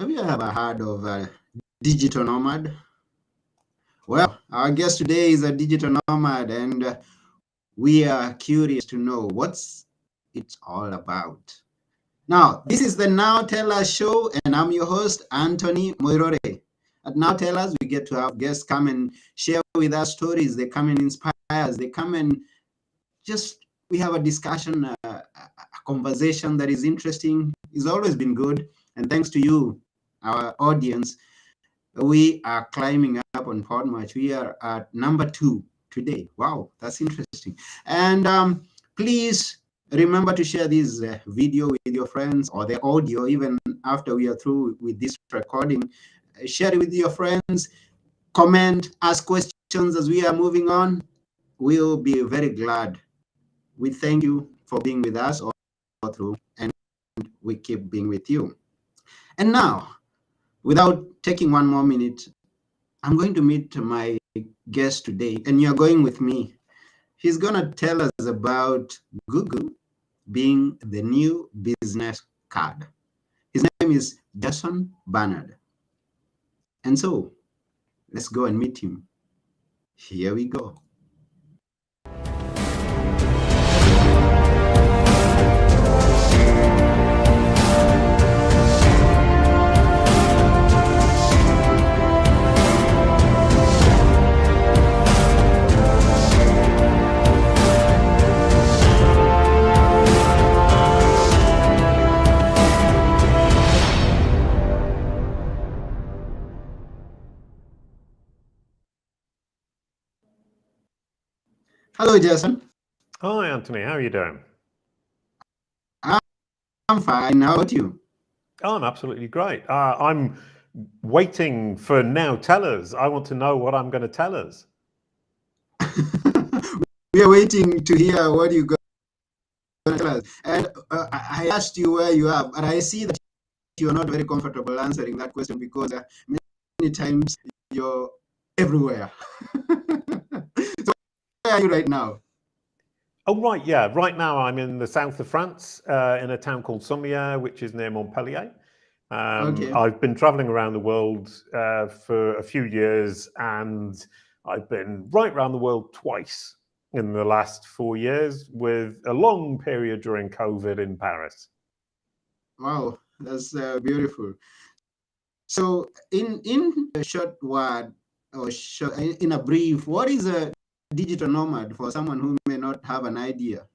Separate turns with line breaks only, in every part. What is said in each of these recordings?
Have you ever heard of a digital nomad? Well, our guest today is a digital nomad, and we are curious to know what's it's all about. Now, this is the Now Tell Us show, and I'm your host, Anthony Moirore. At Now Tell Us, we get to have guests come and share with us stories. They come and inspire us. They come and just we have a discussion, a conversation that is interesting. It's always been good, and thanks to you, our audience, we are climbing up on Podmatch. We are at number 2 today. Wow, that's interesting. And please remember to share this video with your friends, or the audio, even after we are through with this recording. Share it with your friends. Comment, ask questions as we are moving on. We'll be very glad. We thank you for being with us all through, and we keep being with you. And now, without taking one more minute, I'm going to meet my guest today, and you're going with me. He's going to tell us about Google being the new business card. His name is Barnard. And so, let's go and meet him. Here we go. Hello, Jason.
Hi, Anthony. How are you doing?
I'm fine. How about you?
Oh, I'm absolutely great. I'm waiting for Now Tell Us. I want to know what I'm going to tell us.
We are waiting to hear what you're going to tell us. And I asked you where you are, but I see that you're not very comfortable answering that question because many times you're everywhere. So where are you right now?
Oh, right, yeah. Right now I'm in the south of France, in a town called Sommières, which is near Montpellier.
Okay.
I've been traveling around the world for a few years, and I've been right around the world twice in the last 4 years, with a long period during COVID in Paris.
Wow, that's beautiful. So in a short word, or in a brief, what is a digital nomad for someone who may not have an idea?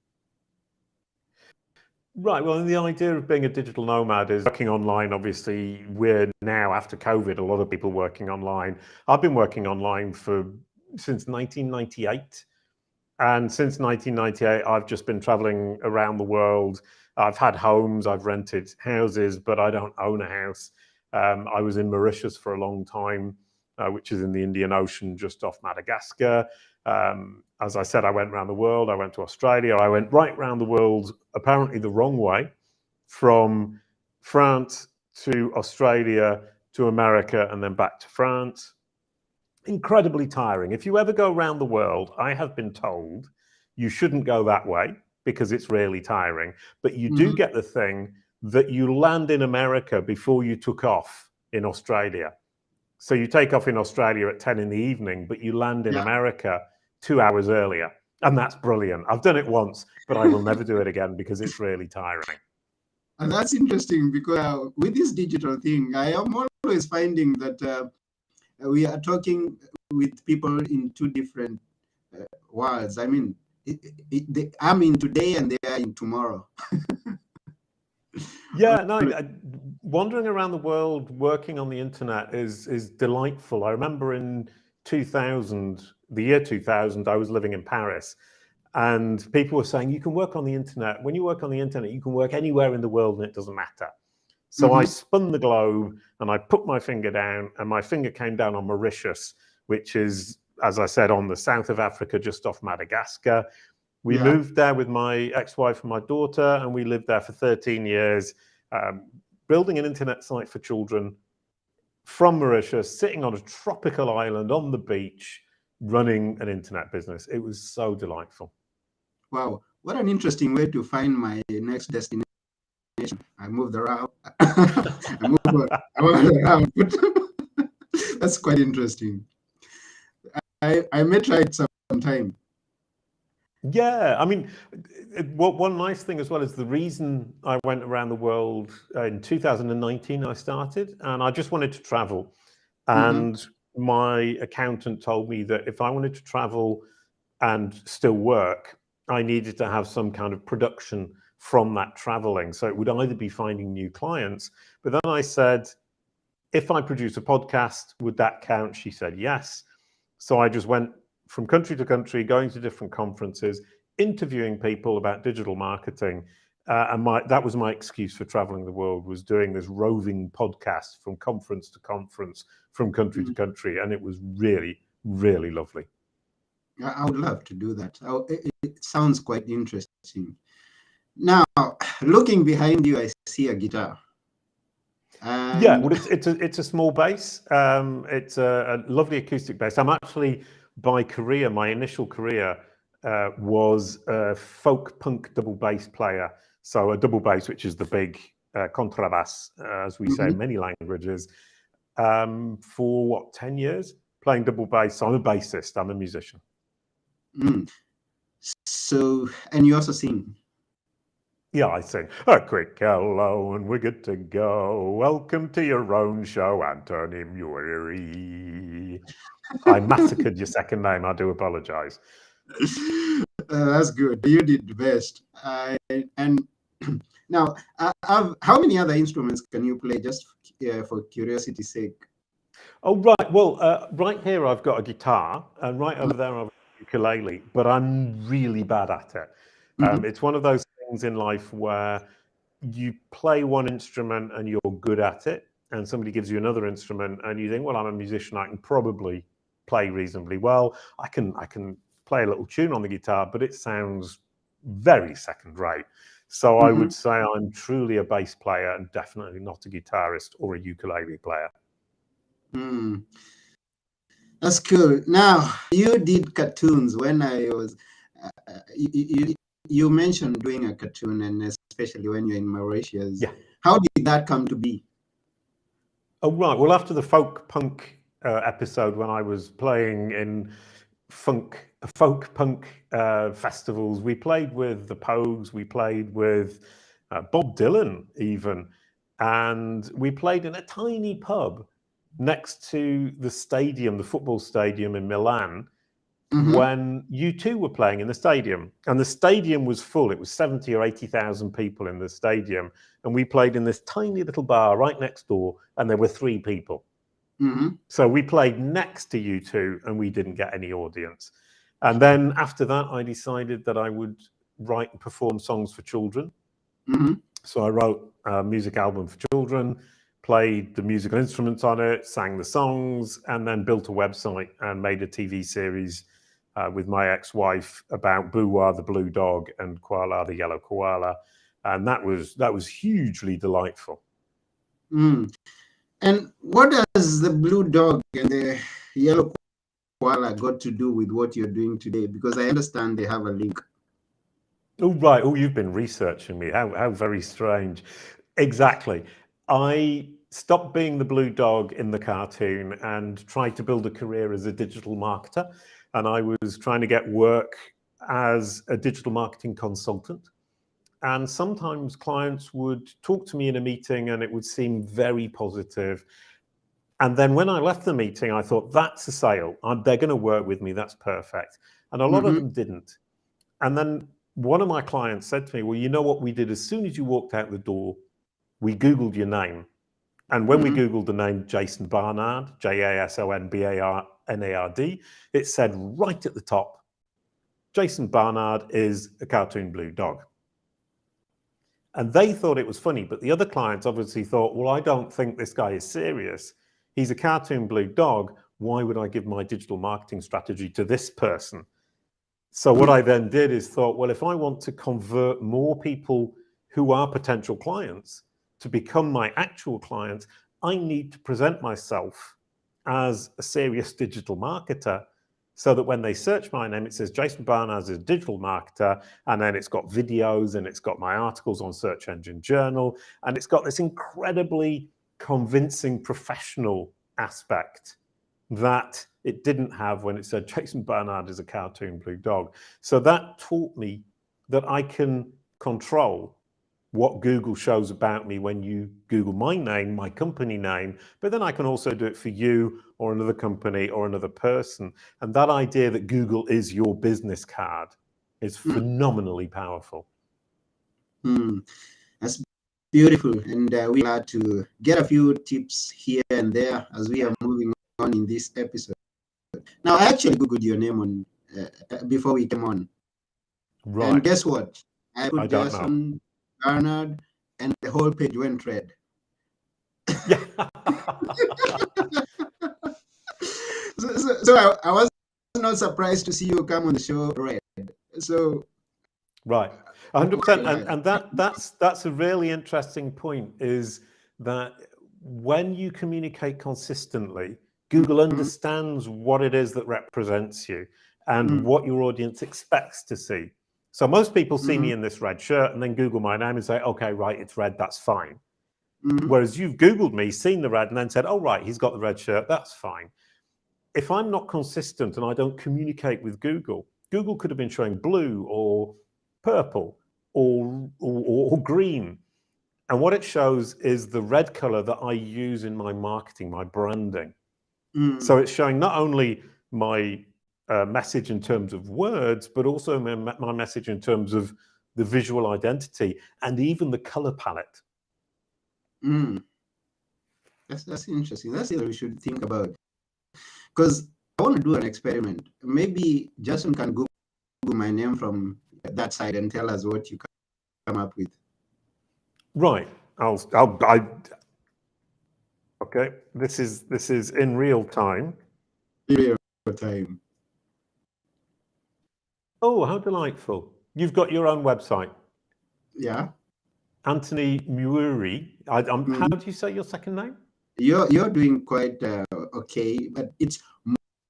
Right. Well, the idea of being a digital nomad is working online. Obviously, we're now, after COVID, a lot of people working online. I've been working online since 1998. And since 1998, I've just been traveling around the world. I've had homes, I've rented houses, but I don't own a house. I was in Mauritius for a long time, which is in the Indian Ocean, just off Madagascar. As I said, I went around the world. I went to Australia. I went right around the world, apparently the wrong way, from France to Australia to America and then back to France. Incredibly tiring. If you ever go around the world, I have been told you shouldn't go that way because it's really tiring. But you do get the thing that you land in America before you took off in Australia. So you take off in Australia at 10 in the evening, but you land in America 2 hours earlier. And that's brilliant. I've done it once, but I will never do it again because it's really tiring.
And that's interesting because with this digital thing, I am always finding that we are talking with people in two different worlds. I mean, I'm in today and they are in tomorrow.
Yeah, no, wandering around the world working on the internet is delightful. I remember in 2000, the year 2000, I was living in Paris, and people were saying, you can work on the internet. When you work on the internet, you can work anywhere in the world and it doesn't matter. So I spun the globe and I put my finger down, and my finger came down on Mauritius, which is, as I said, on the south of Africa, just off Madagascar. We moved there with my ex-wife and my daughter, and we lived there for 13 years, building an internet site for children from Mauritius, sitting on a tropical island on the beach, running an internet business. It was so delightful.
Wow, what an interesting way to find my next destination. I moved around. I moved around. But that's quite interesting. I may try it sometime.
Yeah, I mean, one nice thing as well is the reason I went around the world in 2019, I started, and I just wanted to travel. And my accountant told me that if I wanted to travel and still work, I needed to have some kind of production from that traveling. So it would either be finding new clients, but then I said, if I produce a podcast, would that count? She said yes. So I just went from country to country, going to different conferences, interviewing people about digital marketing. And that was my excuse for traveling the world, was doing this roving podcast from conference to conference, from country to country. And it was really, really lovely.
I would love to do that. It sounds quite interesting. Now, looking behind you, I see a guitar.
Yeah, well, it's a small bass. It's a lovely acoustic bass. I'm actually, by career, my initial career was a folk punk double bass player. So a double bass, which is the big contrabass, as we say in many languages, for what, 10 years? Playing double bass. So I'm a bassist, I'm a musician.
So, and you also sing?
Yeah, I sing a quick hello and we're good to go. Welcome to your own show, Anthony Muiri. I massacred your second name. I do apologize.
That's good. You did the best. And now, how many other instruments can you play, just for curiosity's sake?
Oh, right. Well, right here I've got a guitar, and right over there I've got a ukulele, but I'm really bad at it. It's one of those things in life where you play one instrument and you're good at it, and somebody gives you another instrument and you think, well, I'm a musician, I can probably play reasonably well. I can play a little tune on the guitar, but it sounds very second rate. So I would say I'm truly a bass player and definitely not a guitarist or a ukulele player.
That's cool. Now, you did cartoons when I was. You mentioned doing a cartoon, and especially when you're in Mauritius.
Yeah.
How did that come to be?
Oh, right. Well, after the folk punk episode, when I was playing in folk punk festivals, we played with the Pogues, we played with Bob Dylan even, and we played in a tiny pub next to the stadium, the football stadium in Milan, when U2 were playing in the stadium. And the stadium was full. It was 70 or 80,000 people in the stadium. And we played in this tiny little bar right next door, and there were 3 people. So we played next to U2 and we didn't get any audience. And then after that, I decided that I would write and perform songs for children. So I wrote a music album for children, played the musical instruments on it, sang the songs, and then built a website and made a TV series with my ex-wife about Boo-Wah the blue dog and Koala the yellow koala. And that was hugely delightful.
And what does the blue dog and the yellow koala got to do with what you're doing today? Because I understand they have a link.
Oh, right. Oh, you've been researching me. How very strange. Exactly. I stopped being the blue dog in the cartoon and tried to build a career as a digital marketer. And I was trying to get work as a digital marketing consultant. And sometimes clients would talk to me in a meeting and it would seem very positive. And then when I left the meeting, I thought, that's a sale. They're going to work with me. That's perfect. And a lot of them didn't. And then one of my clients said to me, well, you know what we did? As soon as you walked out the door, we Googled your name. And when we Googled the name Jason Barnard, Jasonbarnard, it said right at the top, Jason Barnard is a cartoon blue dog. And they thought it was funny, but the other clients obviously thought, well, I don't think this guy is serious. He's a cartoon blue dog. Why would I give my digital marketing strategy to this person? So what I then did is thought, well, if I want to convert more people who are potential clients to become my actual clients, I need to present myself as a serious digital marketer. so that when they search my name, it says Jason Barnard is a digital marketer, and then it's got videos, and it's got my articles on Search Engine Journal, and it's got this incredibly convincing professional aspect that it didn't have when it said Jason Barnard is a cartoon blue dog. So that taught me that I can control what Google shows about me when you Google my name, my company name, but then I can also do it for you or another company or another person. And that idea that Google is your business card is phenomenally powerful.
That's beautiful. And we're glad to get a few tips here and there as we are moving on in this episode. Now, I actually Googled your name on before we came on.
Right.
And guess what? I put
I don't
Jason Barnard, and the whole page went red.
Yeah.
so I was not surprised to see you come on the show red. So
right, 100%, and that's a really interesting point. Is that when you communicate consistently, Google understands what it is that represents you and what your audience expects to see. So most people see me in this red shirt and then Google my name and say, okay, right, it's red, that's fine. Whereas you've Googled me, seen the red, and then said, oh, right, he's got the red shirt, that's fine. If I'm not consistent and I don't communicate with Google, Google could have been showing blue or purple or green. And what it shows is the red color that I use in my marketing, my branding. So it's showing not only my message in terms of words, but also my message in terms of the visual identity and even the color palette.
That's interesting. That's something we should think about. Because I want to do an experiment. Maybe Jason can Google my name from that side and tell us what you come up with.
Right. Okay. This is in real time.
Real time.
Oh, how delightful! You've got your own website.
Yeah.
Anthony Muiri. How do you say your second name?
You're doing quite okay, but it's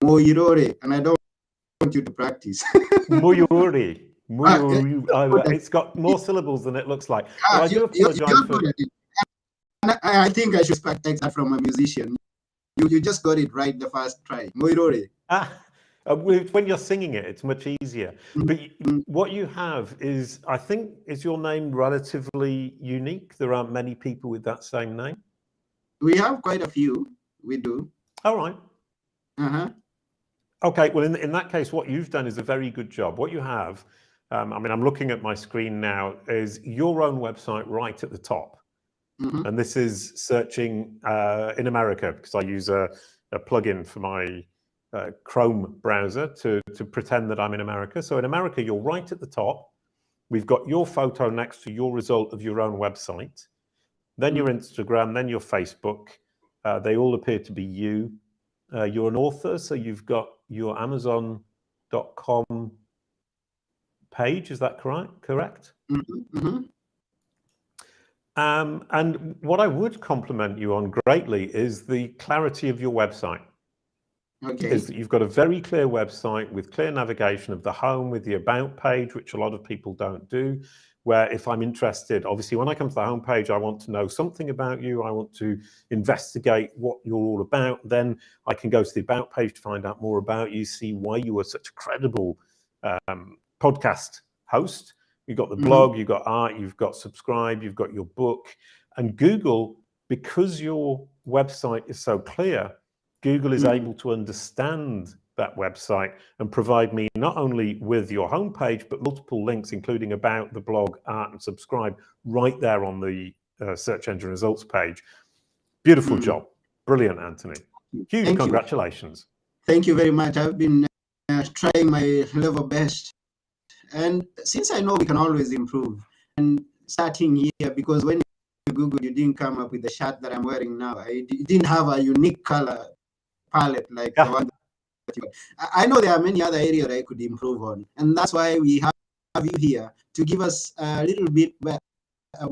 Moirore, and I don't want you to practice.
Moyuri. It's got more syllables than it looks like. Well, I do apologize for
it. And I think I should expect that from a musician. You just got it right the first try. Moirore.
When you're singing it, it's much easier. But what you have is, I think, is your name relatively unique? There aren't many people with that same name?
We have quite a few. We do.
All right. Okay, well, in that case, what you've done is a very good job. What you have, I mean, I'm looking at my screen now, is your own website right at the top. And this is searching in America, because I use a plugin for my Chrome browser to pretend that I'm in America. So in America, you're right at the top. We've got your photo next to your result of your own website, then your Instagram, then your Facebook. They all appear to be you. You're an author, so you've got your Amazon.com page. Is that correct? And what I would compliment you on greatly is the clarity of your website.
Okay.
Is that you've got a very clear website with clear navigation of the home, with the about page, which a lot of people don't do, where if I'm interested, obviously when I come to the home page, I want to know something about you. I want to investigate what you're all about. Then I can go to the about page to find out more about you, see why you are such a credible podcast host. You've got the blog, you've got art, you've got subscribe, you've got your book. And Google, because your website is so clear, Google is able to understand that website and provide me not only with your homepage, but multiple links, including about the blog, art, and subscribe right there on the search engine results page. Beautiful job. Brilliant, Anthony. Huge congratulations.
Thank you very much. I've been trying my level best. And since I know we can always improve, and starting here, because when you Google, you didn't come up with the shirt that I'm wearing now. It didn't have a unique color palette like the one that you got. I know there are many other areas I could improve on, and that's why we have you here to give us a little bit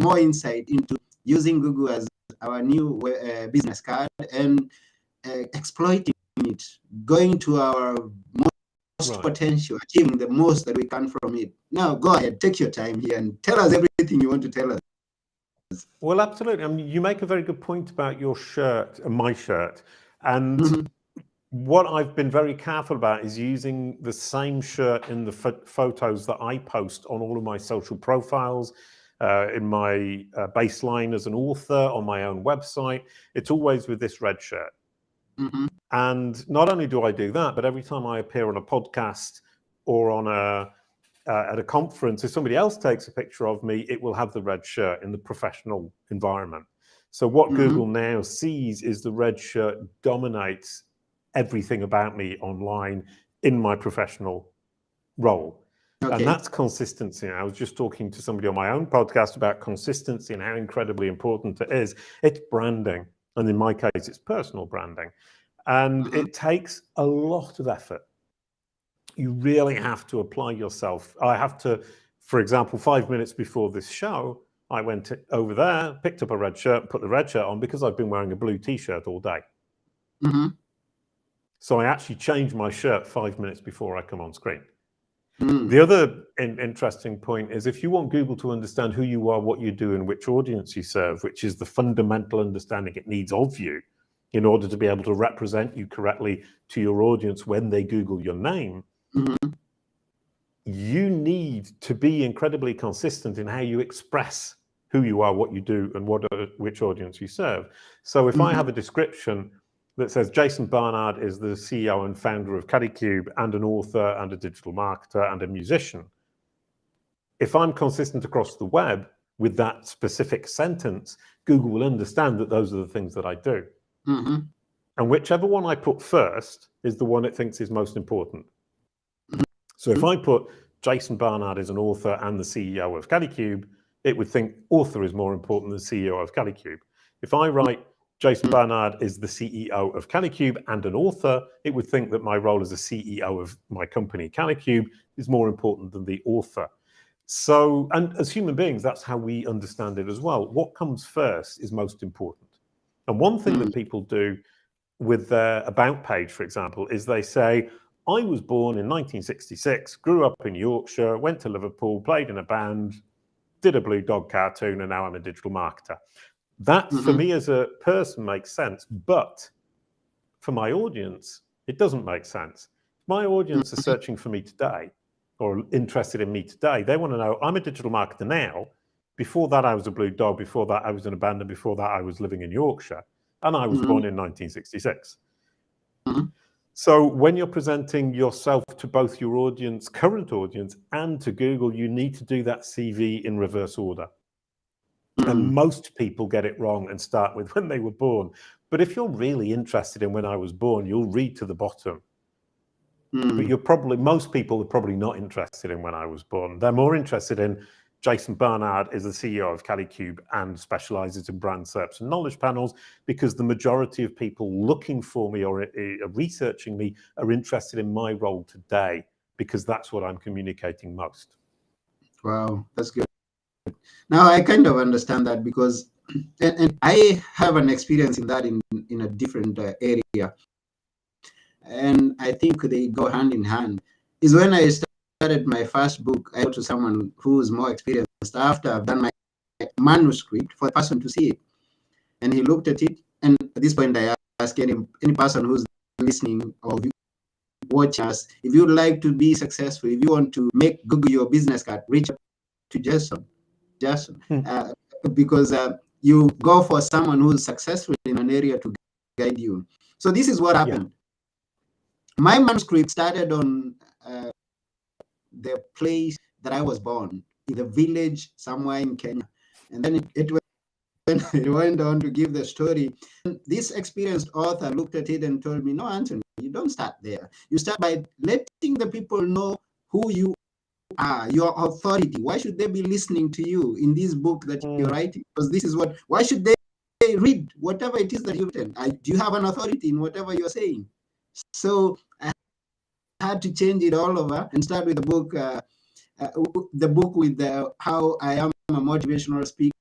more insight into using Google as our new business card and exploiting it, going to our most
Right.
potential, achieving the most that we can from it. Now, go ahead, take your time here and tell us everything you want to tell us.
Well, absolutely. I mean, you make a very good point about your shirt and my shirt. And what I've been very careful about is using the same shirt in the photos that I post on all of my social profiles, in my baseline as an author, on my own website. It's always with this red shirt. And not only do I do that, but every time I appear on a podcast or on at a conference, if somebody else takes a picture of me, it will have the red shirt in the professional environment. So what Google now sees is the red shirt dominates everything about me online in my professional role.
Okay.
And that's consistency. I was just talking to somebody on my own podcast about consistency and how incredibly important it is. It's branding. And in my case, it's personal branding. And it takes a lot of effort. You really have to apply yourself. I have to, for example, 5 minutes before this show, I went over there, picked up a red shirt, put the red shirt on because I've been wearing a blue t-shirt all day. So I actually changed my shirt 5 minutes before I come on screen. The other interesting point is if you want Google to understand who you are, what you do, and which audience you serve, which is the fundamental understanding it needs of you in order to be able to represent you correctly to your audience when they Google your name, you need to be incredibly consistent in how you express who you are, what you do, and which audience you serve. So if I have a description that says Jason Barnard is the CEO and founder of Cube and an author and a digital marketer and a musician, if I'm consistent across the web with that specific sentence, Google will understand that those are the things that I do. And whichever one I put first is the one it thinks is most important. So if I put Jason Barnard is an author and the CEO of Cube, it would think author is more important than CEO of Cube. If I write Jason Barnard is the CEO of Cube and an author, it would think that my role as a CEO of my company, Cube, is more important than the author. So, and as human beings, that's how we understand it as well. What comes first is most important. And one thing that people do with their about page, for example, is they say, I was born in 1966, grew up in Yorkshire, went to Liverpool, played in a band, did a Blue Dog cartoon, and now I'm a digital marketer. That, for me as a person, makes sense. But for my audience, it doesn't make sense. If my audience are searching for me today or interested in me today, they want to know, I'm a digital marketer now. Before that, I was a Blue Dog. Before that, I was in a band. And before that, I was living in Yorkshire. And I was born in 1966. So when you're presenting yourself to both your audience, current audience, and to Google, you need to do that CV in reverse order. And most people get it wrong and start with when they were born. But if you're really interested in when I was born, you'll read to the bottom. But most people are probably not interested in when I was born. They're more interested in Jason Barnard is the CEO of Cube and specializes in brand SERPs and knowledge panels, because the majority of people looking for me or researching me are interested in my role today, because that's what I'm communicating most.
Wow, that's good. Now I kind of understand that, because and I have an experience in that in a different area, and I think they go hand in hand. Is when I started my first book, I wrote to someone who's more experienced after I've done my manuscript for the person to see it, and he looked at it. And at this point, I ask any person who's listening or watching us, if you'd like to be successful, if you want to make Google your business card, reach out to Jason, because you go for someone who's successful in an area to guide you. So this is what happened. My manuscript started on the place that I was born, in the village somewhere in Kenya, and then it went on to give the story. And this experienced author looked at it and told me, no, Anthony, you don't start there. You start by letting the people know who you are, your authority. Why should they be listening to you in this book that you're writing? Because this is what, why should they read whatever it is that you've written? Do you have an authority in whatever you're saying? So I had to change it all over and start with the book with how I am a motivational speaker.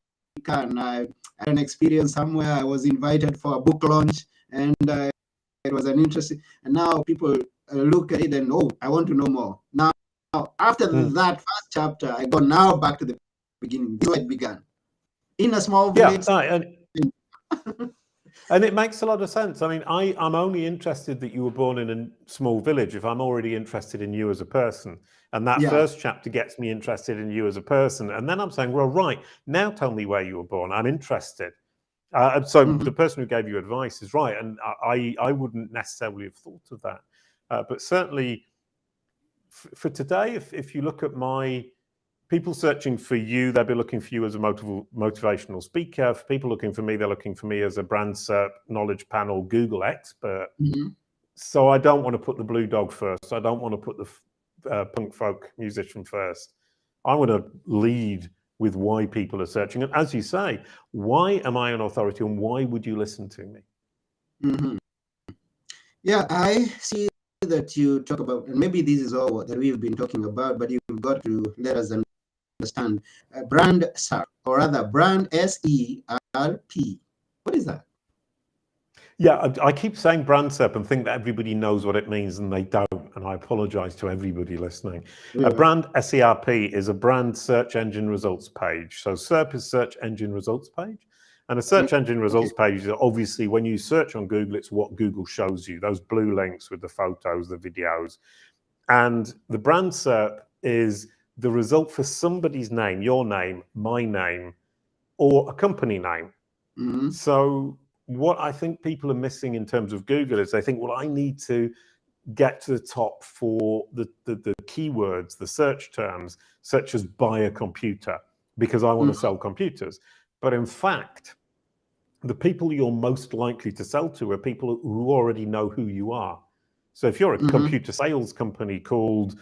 And I had an experience somewhere. I was invited for a book launch, and it was an interesting. And now people look at it and, oh, I want to know more. Now, after that first chapter, I go now back to the beginning. This is where it began. In a small village.
And it makes a lot of sense. I mean, I'm only interested that you were born in a small village if I'm already interested in you as a person. And that first chapter gets me interested in you as a person. And then I'm saying, well, right, now tell me where you were born. I'm interested. So the person who gave you advice is right. And I wouldn't necessarily have thought of that. But certainly for today, if you look at my people searching for you, they'll be looking for you as a motivational speaker. For people looking for me, they're looking for me as a Brand SERP, knowledge panel, Google expert. So I don't want to put the blue dog first. I don't want to put the punk folk musician first. I want to lead with why people are searching. And as you say, why am I an authority and why would you listen to me?
Yeah, I see that you talk about, and maybe this is all that we've been talking about, but you've got to let us understand Brand SERP, or rather Brand SERP. What is that?
Yeah, I keep saying Brand SERP and think that everybody knows what it means, and they don't. And I apologize to everybody listening. A Brand SERP is a brand search engine results page. So SERP is search engine results page. And a search engine results page is obviously when you search on Google, it's what Google shows you, those blue links with the photos, the videos. And the Brand SERP is the result for somebody's name, your name, my name, or a company name. So what I think people are missing in terms of Google is they think, well, I need to get to the top for the keywords, the search terms, such as buy a computer, because I want to sell computers. But in fact, the people you're most likely to sell to are people who already know who you are. So if you're a computer sales company called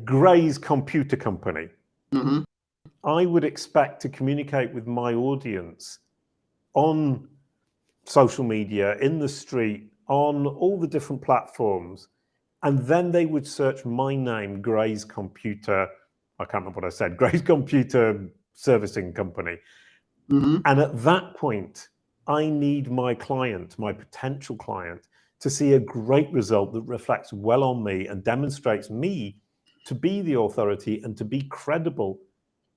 Gray's Computer Company, I would expect to communicate with my audience on social media, in the street, on all the different platforms, and then they would search my name, Gray's Computer, I can't remember what I said, Gray's Computer Servicing Company. And at that point, I need my client, my potential client, to see a great result that reflects well on me and demonstrates me to be the authority and to be credible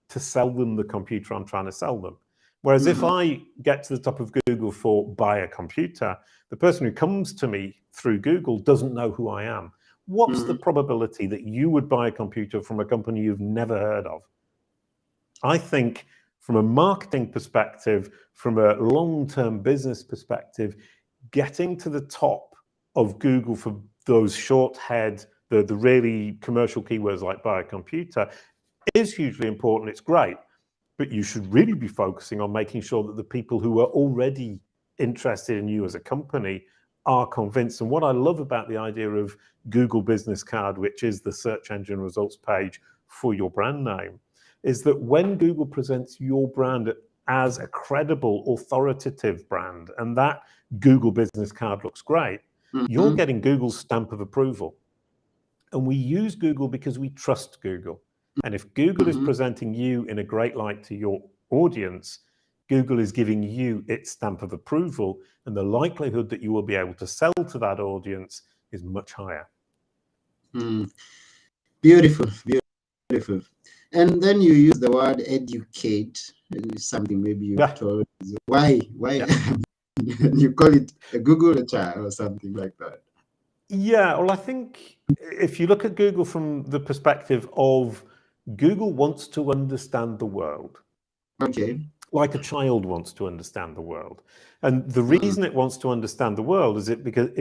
to sell them the computer I'm trying to sell them. Whereas if I get to the top of Google for buy a computer, the person who comes to me through Google doesn't know who I am. What's the probability that you would buy a computer from a company you've never heard of? I think from a marketing perspective, from a long-term business perspective, getting to the top of Google for those short-head, the really commercial keywords like buy a computer is hugely important. It's great. But you should really be focusing on making sure that the people who are already interested in you as a company are convinced. And what I love about the idea of Google Business Card, which is the search engine results page for your brand name, is that when Google presents your brand as a credible, authoritative brand, and that Google Business Card looks great, you're getting Google's stamp of approval. And we use Google because we trust Google. And if Google is presenting you in a great light to your audience, Google is giving you its stamp of approval, and the likelihood that you will be able to sell to that audience is much higher.
Beautiful, beautiful. And then you use the word educate, something maybe you told. Why you call it a Google HR or something like that?
Yeah, well, I think if you look at Google from the perspective of Google wants to understand the world.
Okay.
Like a child wants to understand the world. And the reason it wants to understand the world is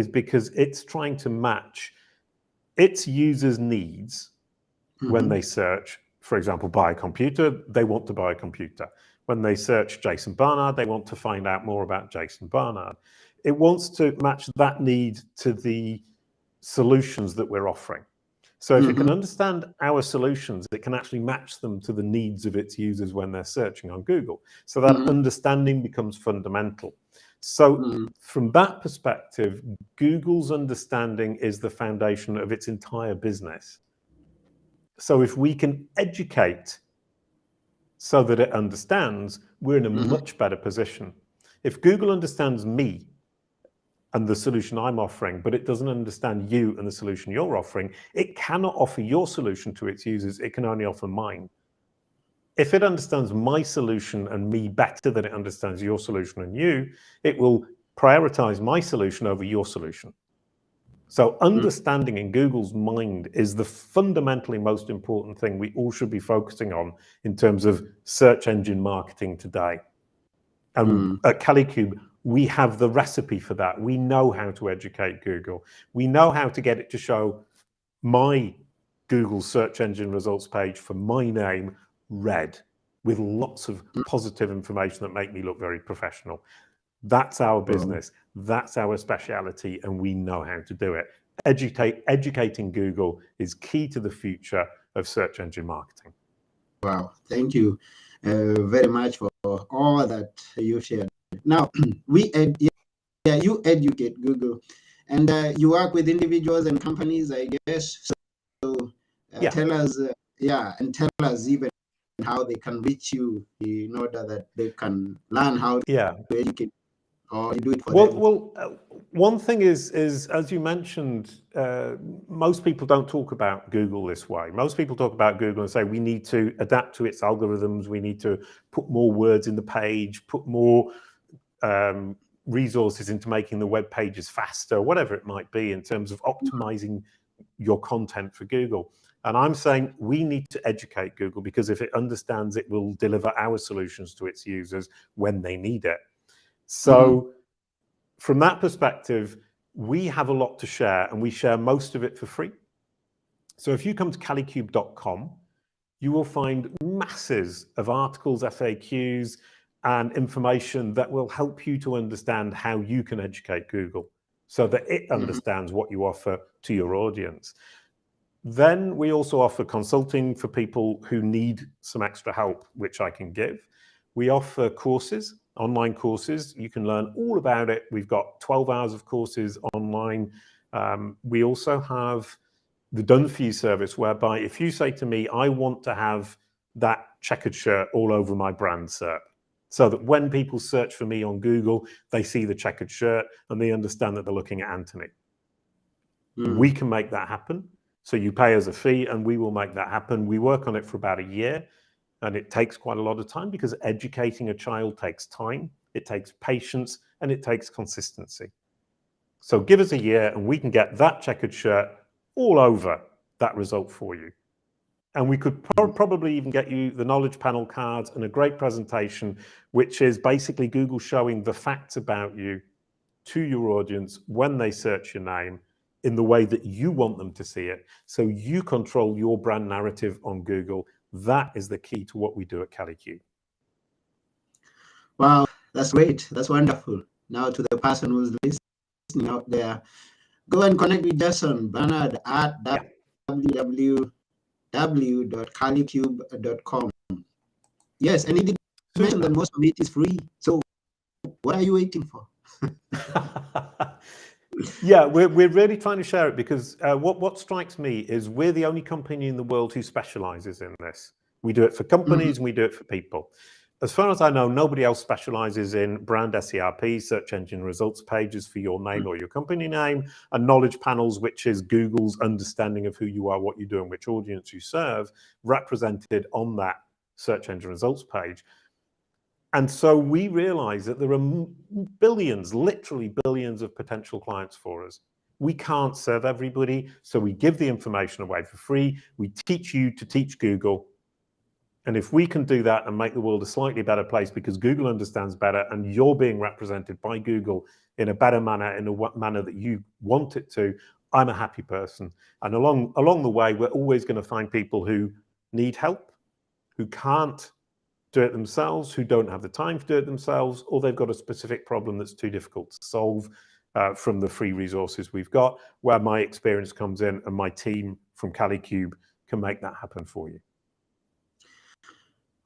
because it's trying to match its users' needs when they search, for example, buy a computer, they want to buy a computer. When they search Jason Barnard, they want to find out more about Jason Barnard. It wants to match that need to the solutions that we're offering. So if it can understand our solutions, it can actually match them to the needs of its users when they're searching on Google. So that understanding becomes fundamental. So from that perspective, Google's understanding is the foundation of its entire business. So if we can educate so that it understands, we're in a much better position. If Google understands me and the solution I'm offering, but it doesn't understand you and the solution you're offering, it cannot offer your solution to its users. It can only offer mine. If it understands my solution and me better than it understands your solution and you, it will prioritize my solution over your solution. So understanding in Google's mind is the fundamentally most important thing we all should be focusing on in terms of search engine marketing today. And at Kalicube, we have the recipe for that. We know how to educate Google. We know how to get it to show my Google search engine results page for my name red with lots of positive information that make me look very professional. That's our business. That's our speciality, and we know how to do it. Educating Google is key to the future of search engine marketing.
Wow, thank you very much for all that you shared. Now, you educate Google, and you work with individuals and companies, I guess. So tell us, tell us even how they can reach you in order that they can learn how to educate, or you do it for them.
Well, one thing is as you mentioned, most people don't talk about Google this way. Most people talk about Google and say we need to adapt to its algorithms, we need to put more words in the page, put more resources into making the web pages faster, whatever it might be in terms of optimizing your content for Google. And I'm saying we need to educate Google, because if it understands, it will deliver our solutions to its users when they need it. So from that perspective, we have a lot to share, and we share most of it for free. So if you come to kalicube.com, you will find masses of articles, FAQs, and information that will help you to understand how you can educate Google so that it understands what you offer to your audience. Then we also offer consulting for people who need some extra help, which I can give. We offer courses, online courses. You can learn all about it. We've got 12 hours of courses online. We also have the Done For You service, whereby if you say to me, I want to have that checkered shirt all over my brand SERP, so that when people search for me on Google, they see the checkered shirt and they understand that they're looking at Anthony. We can make that happen. So you pay us a fee and we will make that happen. We work on it for about a year, and it takes quite a lot of time, because educating a child takes time, it takes patience, and it takes consistency. So give us a year and we can get that checkered shirt all over that result for you. And we could probably even get you the knowledge panel cards and a great presentation, which is basically Google showing the facts about you to your audience when they search your name in the way that you want them to see it. So you control your brand narrative on Google. That is the key to what we do at Kalicube.
Wow, that's great. That's wonderful. Now, to the person who's listening out there, go and connect with Jason Barnard at www.kalicube.com. Yes, and he did mention that most of it is free. So what are you waiting for?
Yeah, we're really trying to share it, because what strikes me is we're the only company in the world who specializes in this. We do it for companies and we do it for people. As far as I know, nobody else specializes in brand SERP, search engine results pages for your name or your company name, and knowledge panels, which is Google's understanding of who you are, what you do, and which audience you serve, represented on that search engine results page. And so we realize that there are billions, literally billions of potential clients for us. We can't serve everybody, so we give the information away for free. We teach you to teach Google. And if we can do that and make the world a slightly better place because Google understands better and you're being represented by Google in a better manner, in a manner that you want it to, I'm a happy person. And along the way, we're always going to find people who need help, who can't do it themselves, who don't have the time to do it themselves, or they've got a specific problem that's too difficult to solve from the free resources we've got, where my experience comes in and my team from Kalicube can make that happen for you.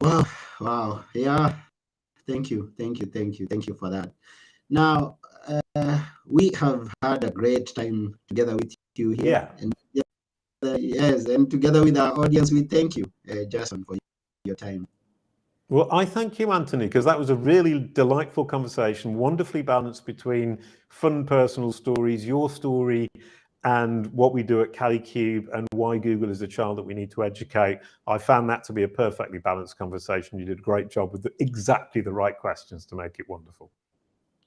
Wow. Yeah. Thank you for that. Now, we have had a great time together with you here.
Yeah.
And yes, and together with our audience, we thank you, Jason, for your time.
Well, I thank you, Anthony, because that was a really delightful conversation, wonderfully balanced between fun personal stories, your story, and what we do at CaliCube, and why Google is a child that we need to educate. I found that to be a perfectly balanced conversation. You did a great job with exactly the right questions to make it wonderful.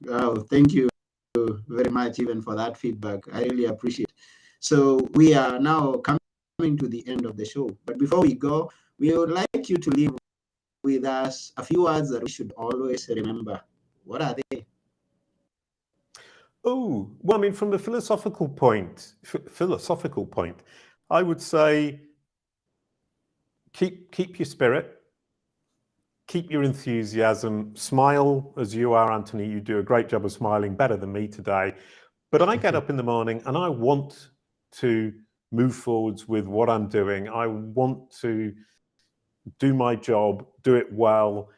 Oh, thank you very much even for that feedback. I really appreciate it. So we are now coming to the end of the show. But before we go, we would like you to leave with us a few words that we should always remember. What are they?
Oh, well, I mean, from the philosophical point, I would say keep your spirit, keep your enthusiasm, smile as you are, Anthony. You do a great job of smiling, better than me today. But I get up in the morning and I want to move forwards with what I'm doing. I want to do my job, do it well,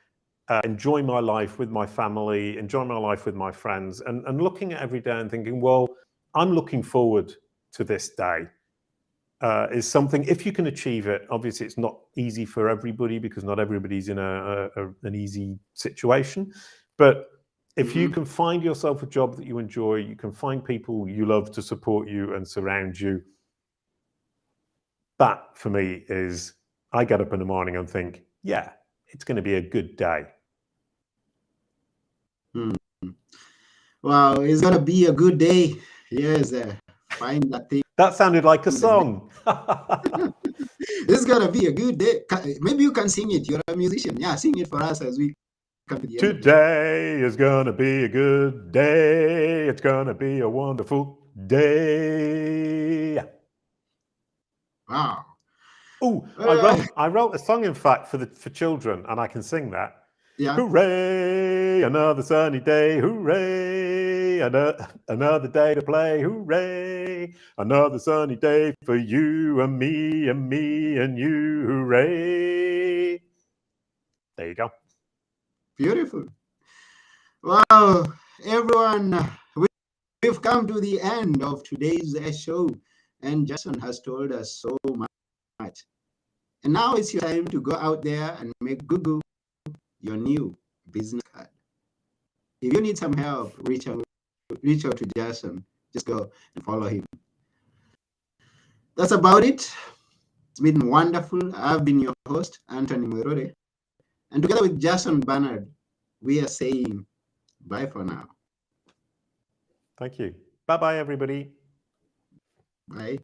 enjoy my life with my family, enjoy my life with my friends, and looking at every day and thinking, well, I'm looking forward to this day. Is something, if you can achieve it, obviously it's not easy for everybody because not everybody's in an easy situation. But if you can find yourself a job that you enjoy, you can find people you love to support you and surround you. That for me is, I get up in the morning and think, yeah, it's going to be a good day.
Wow, it's going to be a good day. Yes, find that thing.
That sounded like a song.
This is going to be a good day. Maybe you can sing it. You're a musician. Yeah, sing it for us as we come to the end.
Today is going to be a good day. It's going to be a wonderful day.
Wow.
Oh, I wrote a song, in fact, for children, and I can sing that.
Yeah.
Hooray, another sunny day. Hooray, another day to play. Hooray, another sunny day for you and me and me and you. Hooray. There you go.
Beautiful. Wow, everyone, we've come to the end of today's show, and Jason has told us so much. And now it's your time to go out there and make Google your new business card. If you need some help, reach out to Jason. Just go and follow him. That's about it. It's been wonderful. I've been your host, Anthony Murore. And together with Jason Barnard, we are saying bye for now.
Thank you. Bye-bye, everybody.
Bye.